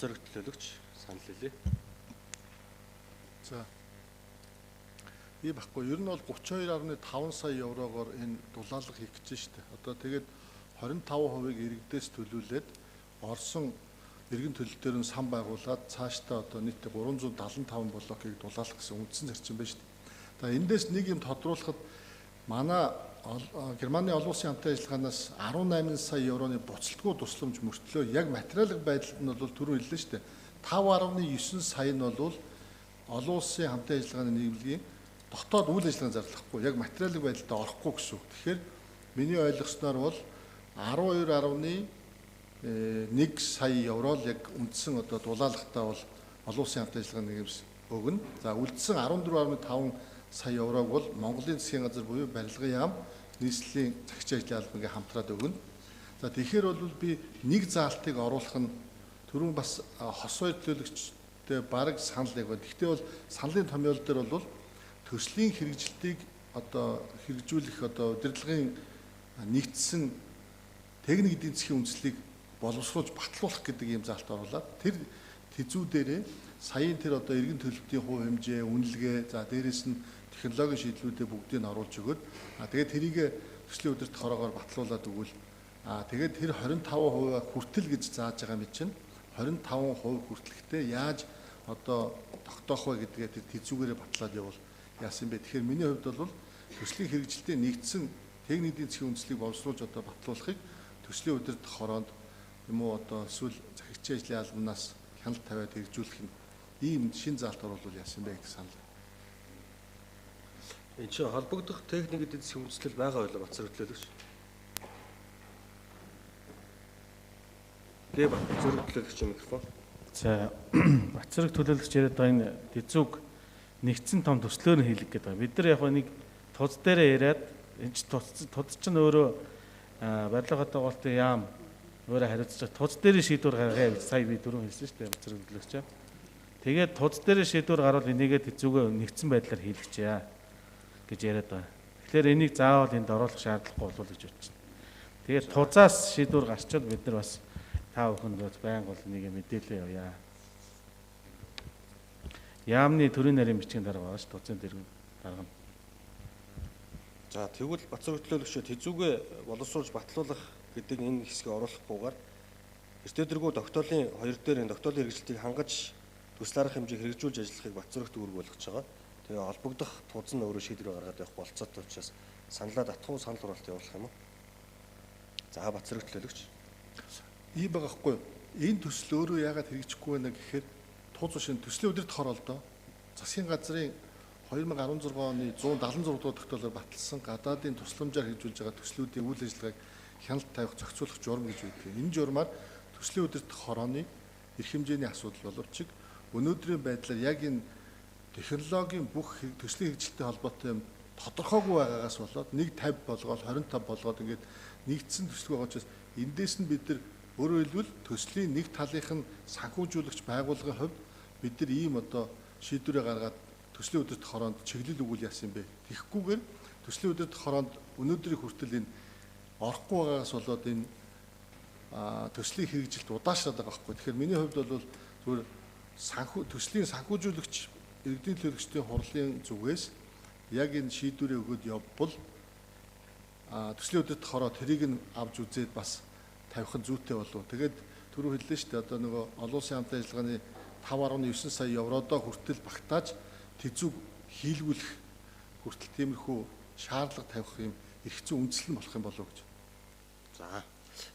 зориг төлөөлөгч санал хэлье. За. И баггүй ер нь бол 32.5 сая еврогоор энэ дулаалга хийх гэж штэ. Одоо тэгээд 25%-ыг иргэдээс төлүүлээд орсон иргэн төлөлтөөр нь сан байгуулад цаашдаа одоо нийт 375 блокийг дулаалгах гэсэн үндсэн зарчим байна штэ. За эндээс нэг юм тодруулахад манай Германы олон улсын хамтын ажиллагаанаас 18 сая евроны буцалтгүй тусламж мөртлөө яг материалын байдалд нь бол түрүү хэллээ шүү дээ. 5.9 сая нь бол олон улсын хамтын ажиллагааны нийгмийн дотоод үйл ажиллагааны зарлахгүй яг материалын байдалд орохгүй гэсэн үг. Тэгэхээр миний ойлгосноор бол 12.1 сая евро л яг үндсэн одоо дулаалгатаа бол олон улсын хамтын ажиллагааны нийгэмс өгнө. За үлдсэн 14.5 сая еврог бол Монголын засгийн газар буюу барилгын яам нийслэлийн захирч ажлын албангийн хамтраад өгнө. За тэгэхээр бол би нэг заалтыг оруулах нь түрүүн бас хос хоёр төлөөлөгчтэй бараг санал нэг байна. Гэхдээ бол саналын томьёол дээр бол төслийн хэрэгжилтийг одоо хэрэгжүүлэх одоо удирдлагын нэгдсэн техник эдийн засгийн үндэслэлийг боловсруулж батлуулах гэдэг ийм заалт оруулаад тэр тэзүү дээрээ саяын тэр одоо иргэн төлөлтийн хувь хэмжээ, үнэлгээ, за дээрэс нь технологийн шийдлүүдээ бүгдийг нь оруулж өгөөд тэгээд тэрийг төслийн удирдах хороогоор батлуулаад өгвөл тэгээд тэр 25% хүртэл гэж зааж байгаа мэт чинь 25% хүртэлхтэй яаж одоо тогтоох вэ гэдгээ тэр тэзүүгээрээ батлаад явал яасан бэ? Тэгэхээр миний хувьд бол төслийн хэрэгжилтийн нэгдсэн техник эдийн засгийн үндэслэлийг боловсруулж одоо батлуулахыг төслийн удирдах хороонд юм уу одоо эсвэл захирчийн ажлын албанаас хяналт тавиад хэрэгжүүлэх нь ийм шин заалт оруулал яасан бэ гэж санал. Энэ чинь холбогдох техник эдийн засгийн үндэслэл байгаа байлаа Бацар төлөөлөгч. Бацар төлөөлөгч микрофон. За Бацар төлөөлөгч яриад байгаа энэ тэзүүг нэгдсэн том төслөөр хийлгэх гэдэг байна. Бид нар яг нэг туз дээрээ яриад энэ туз чинь өөрөө барилга хадгалалтын яам өөрөө хариуцж туз дээрээ шийдвэр гаргая гэж сая би дөрөв хэлсэн шүү дээ Бацар төлөөлөгч. Тэгээд туз дээрээ шийдвэр гарвал энийгээ тэзүүгээ нэгдсэн байдлаар хийлгэчээ гэж яриад байгаа. Тэгэхээр энийг заавал энд оруулах шаардлагагүй болов уу гэж бодож байна. Тэгээд тузаас шийдвэр гарчвал бид нар бас та бүхэнд байнга бол нэг мэдээлэл явъя. Яамны төрийн нарийн бичгийн дарга байгаа шүү тузын дэргэн дарга. За тэгвэл Бацар төлөөлөгч тэзүүгээ боловсруулж батлуулах гэдэг энэ хэсгийг оруулахгүйгээр эртдэргүү тогтоолын 2 дээр энэ тогтоолын хэрэгжилтийг хангаж төсөл арга хэмжээг хэрэгжүүлж ажиллахыг Бацарт үүрэг болгож байгаа. Тэгээ холбогдох туз нь өөрөө шийдвэр гаргаад явах болцоотой учраас саналаа татхуу санал хураалт явуулах юм уу? За Бацар төлөөлөгч. Ийм байгаа хгүй. Энэ төсөл өөрөө яагаад хэрэгжихгүй байна гэхээр туз шин төслийн удирдах хороолдоо засгийн газрын 2016 оны 176 дугаар тогтоолоор баталсан гадаадын тусламжаар хэрэгжүүлж байгаа төслүүдийн үйл ажиллагааг хяналт тавих зохицуулах журам гэж үүдэг. Энэ журмаар төслийн удирдах хорооны эрх хэмжээний асуудал боловч өнөөдрийн байдлаар яг энэ технологийн бүх төслийн хэрэгжилттэй холбоотой юм тодорхойгүй байгаагаас болоод 150 болгоод 25 болгоод ингээд нэгдсэн төслөг байгаа учраас эндээс нь бид нар өөрөөр хэлбэл төслийн нэг талынх нь санхүүжуулагч байгууллагын хувьд бид нар ийм одоо шийдвэрээ гаргаад төслийн удирдах хороонд чиглэл өгвөл яасан юм бэ? Тэгэхгүйгээр төслийн удирдах хороонд өнөөдрийн хүртэл энэ орохгүй байгаагаас болоод энэ төслийн хэрэгжилт удаашраад байгаа байхгүй. Тэгэхээр миний хувьд бол зүгээр төслийн санхүүжуулагч иргэдийн төлөөлөгчдийн хурлын зүгээс яг энэ шийдвэрээ өгөөд явбал төслийн удирдах хороо тэрийг нь авч үзээд бас тавих нь зүйтэй болов. Тэгээд түрүү хэллээ шүү дээ. Одоо нөгөө олон улсын хамтын ажиллагааны 5.9 сая евродоо хүртэл багтааж тэзүүг хийлгүүлэх хүртэл тиймэрхүү шаардлага тавих юм эрх зүйн үндэслэл болох юм болов уу гэж.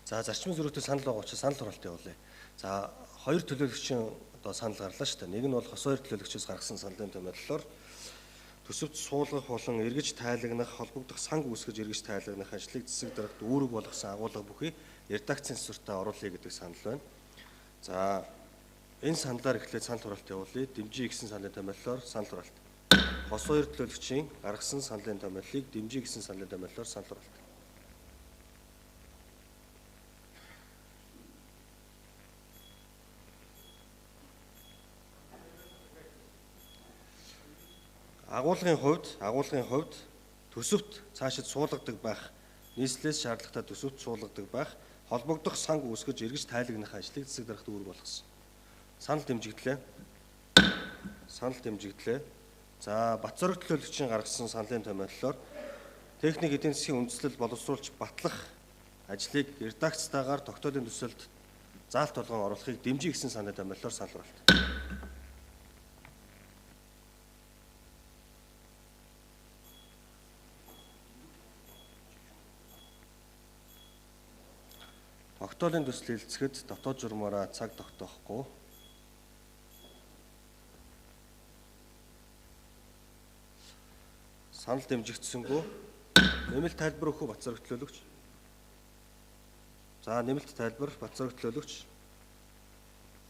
За зарчмын зөрүүтэй санал байгаа учраас санал хураалт явуулъя. За хоёр төлөөлөгчийн одоо санал гарлаа шүү дээ. Нэг нь бол хос хоёр төлөөлөгчөөс гаргасан саналын томьёоллоор төсөвт суулгах болон эргэж тайлагнах, холбогдох санг үүсгэж эргэж тайлагнах ажлыг засаг дарагт үүрэг болгосон агуулга бүхий редакцийн сүртээ оруулъя гэдэг санал байна. За энэ саналаар эхлээд санал хураалт явуулъя. Дэмжиж гисэн саналын томьёоллоор санал хураалт. Хос хоёр төлөөлөгчийн гаргасан саналын томьёолыг дэмжиж гисэн саналын томьёоллоор санал хураалт. Агуулгын хувьд төсөвт цаашид суулгадаг байх, нийслэлээс шаардлагатай төсөвт суулгадаг байх, холбогдох санг үүсгэж эргэж тайлагнах ажлыг засаг дарагт үүрэг болгосон. Санал дэмжигдлээ. Санал дэмжигдлээ. За бат зориг төлөөлөгчийн гаргасан саналын томьёоллоор техник эдийн засгийн үндэслэл боловсруулж батлах ажлыг редакцтайгаар тогтоолын төсөлд заалт болгон оруулахыг дэмжих гэсэн саналын томьёоллоор санал хураалт. Тогтоолын төсөл хэлцэхэд дотоод журмаараа цаг тогтоохгүй. Санал дэмжигдсэнгүү нэмэлт тайлбар өгөх бат зориг төлөөлөгч. За нэмэлт тайлбар бат зориг төлөөлөгч.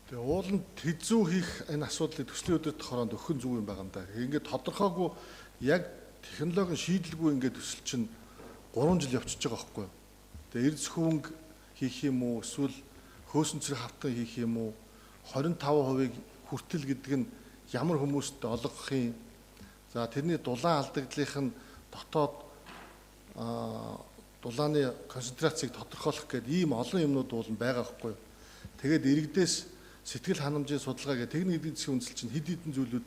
Тэгээ ууланд хэзүү хийх энэ асуудлыг төслийн өдрөд хороонд өгөх нь зүг юм байгаа юм да. Ингээд тодорхойгүй яг технологийн шийдэлгүй ингээд төсөл чинь 3 жил явчихж байгаа байхгүй юу. Тэгээ эрдэс хөвөнг хийх юм уу, эсвэл хөөсөн цэрэг хавтан хийх юм уу, 25% хүртэл гэдэг нь ямар хүмүүст олгох юм. За тэрний дулаан алдагдлынх нь дотоод дулааны концентрацийг тодорхойлох гэдэг ийм олон юмнууд уулан байгаа байхгүй юу. Тэгээд иргэдээс сэтгэл ханамжийн судалгаа гэх техник эдийн засгийн үндэслэл чинь хэд хэдэн зүйлүүд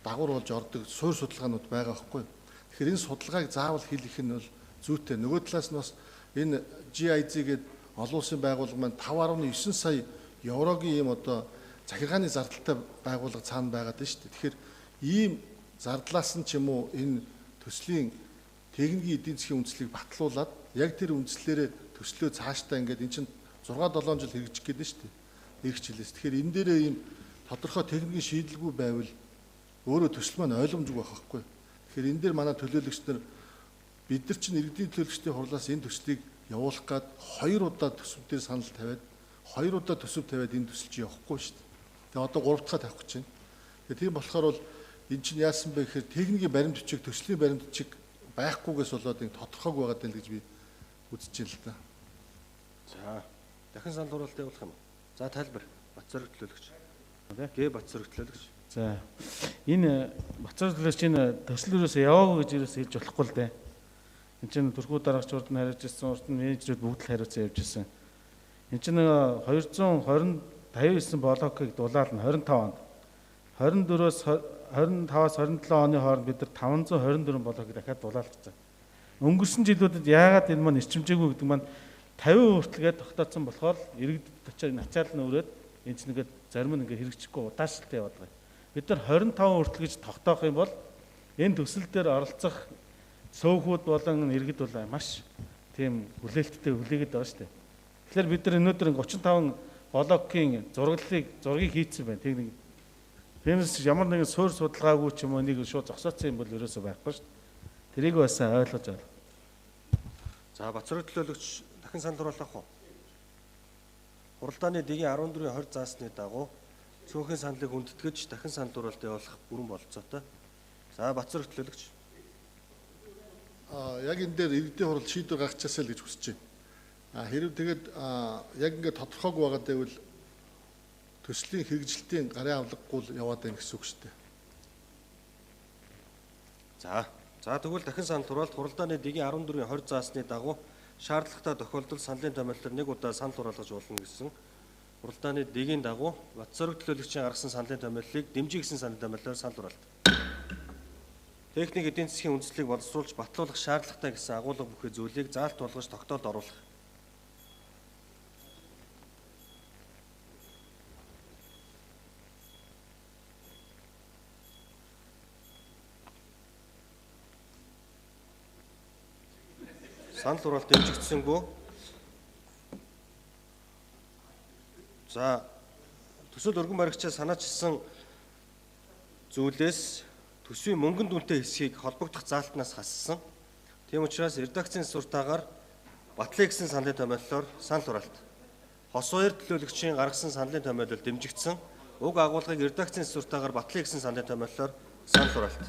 дагавар болж ордог суурь судалгаанууд байгаа байхгүй юу. Тэгэхээр энэ судалгааг заавал хийх нь бол зүйтэй. Нөгөө талаас нь бас энэ GIZ гэдэг олон улсын байгууллага маань 5.9 сая еврогийн ийм одоо захиргааны зардалтай байгууллага цаана байгаад байна шүү дээ. Тэгэхээр ийм зардлаас нь ч юм уу энэ төслийн техникийн эдийн засгийн үндэслэлийг батлуулаад яг тэр үндэслэлээрээ төслөө цаашдаа ингээд эн чинь 6-7 жил хэрэгжих гээд байна шүү дээ. Ирэх жилээс. Тэгэхээр энэ дээрээ ийм тодорхой техникийн шийдэлгүй байвал өөрөө төсөл маань ойлгомжгүй байх байхгүй. Тэгэхээр энэ дээр манай төлөөлөгч нар бид нар чинь иргэдийн төлөөлөгчдийн хурлаас энэ төслийг явуулах гээд 2 удаа төсөв дээр санал тавиад 2 удаа төсөв тавиад энэ төсөл чи явахгүй шүү дээ. Тэгээ одоо 3 дахь тавих гэж байна. Тэгээ тийм болохоор бол эн чинь яасан бэ гэхээр техникийн баримт бичиг төслийн баримт бичиг байхгүйгээс болоод энэ тодорхойг байгаад байна гэж би үзэж байна л да. За дахин санал хураалт явуулах юм. За тайлбар бат зориг төлөөлөгч. Гэ бат зориг төлөөлөгч. За энэ бат зориг төлөөлөгч энэ төсөл өрөөсөө яваагүй гэж ерөөсөө хэлж болохгүй л дээ. Энд чинь төрхүү дараагч урд нь хариуцж ирсэн, урд нь менежерүүд бүгд л хариуцсан явж ирсэн. Энд чинь 259 блокийг дулаал нь 25 онд 24-өөс 25-аас 27 оны хооронд бид нар 524 блокийг дахиад дулаалчихсан. Өнгөрсөн жилүүдэд яагаад энэ маань эрчимжээгүй гэдэг маань 50% хүртэлгээд тогтооцсон болохоор иргэдэд очиад начаал нь өрөөд энэ чинь ингээд зарим нь ингээд хэрэгжихгүй удаашралтай яваад байгаа. Бид нар 25% хүртэл гэж тогтоох юм бол энэ төсөл дээр оролцох сөөхүүд болон иргэд бол маш тийм хүлээлттэй хүлээгээд байгаа шүү дээ. Тэгэхээр бид нар өнөөдөр 35 блокийн зургийг хийцэн байна. Техник. Тэрнээс ямар нэгэн суурь судалгаагүй ч юм уу нэг шууд зогсооцсон юм бол ерөөсөө байхгүй шүү дээ. Тэрийг бас ойлгож байна. За бат зориг төлөөлөгч дахин санал хураалах уу? Хуралдааны дэгийн 14-20 заасны дагуу цөөхөн саналыг үндэтгэж дахин санал хураалт явуулах бүрэн бололцоотой. За бат зориг төлөөлөгч. Яг энэ дээр иргэдийн хурал шийдвэр гаргачихсаа л гэж хүсэж байна. Хэрэг тэгээд яг ингээд тодорхойгүй байгаа дэвэл төслийн хэрэгжилтийн гарын авлаггүй яваад байна гэсэн үг шүү дээ. За тэгвэл дахин санал хураалт хуралдааны дэгийн 14-20 заасны дагуу шаардлагатай тохиолдолд саналын томьёолоор нэг удаа санал хураалгаж болно гэсэн хуралдааны дэгийн дагуу бат зориг төлөөлөгчийн гаргасан саналын томьёолыг дэмжих гэсэн саналын томьёолоор санал хураалт. Техник эдийн засгийн үндэслэлийг боловсруулж батлуулах шаардлагатай гэсэн агуулга бүхий зүйлийг заалт болгож тогтоолд оруулах. Санал хураалт дэмжигдсэнгүү. За төсөл өргөн баригчаа санаачилсан зүйлээс төсвийн мөнгөн дүнтэй хэсгийг холбогдох заалтнаас хассан. Тийм учраас редакцийн суртаагаар батлыг гэсэн саналын томьёоллоор санал хураалт. Хос хоёр төлөөлөгчийн гаргасан саналын томьёолол дэмжигдсэн. Уг агуулгыг редакцийн суртаагаар батлыг гэсэн саналын томьёоллоор санал хураалт.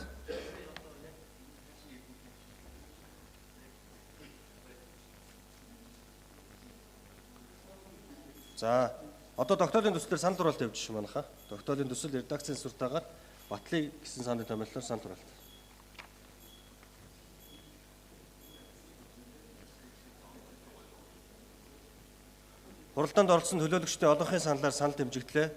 За одоо тогтоолын төслөөр санал хураалт явуулж байна хаа. Тогтоолын төсөл редакцийн суртаагаар батлыг гэсэн саналын томьёоллоор санал хураалт. Хуралдаанд оролцсон төлөөлөгчдийн олонхын саналаар санал дэмжигдлээ.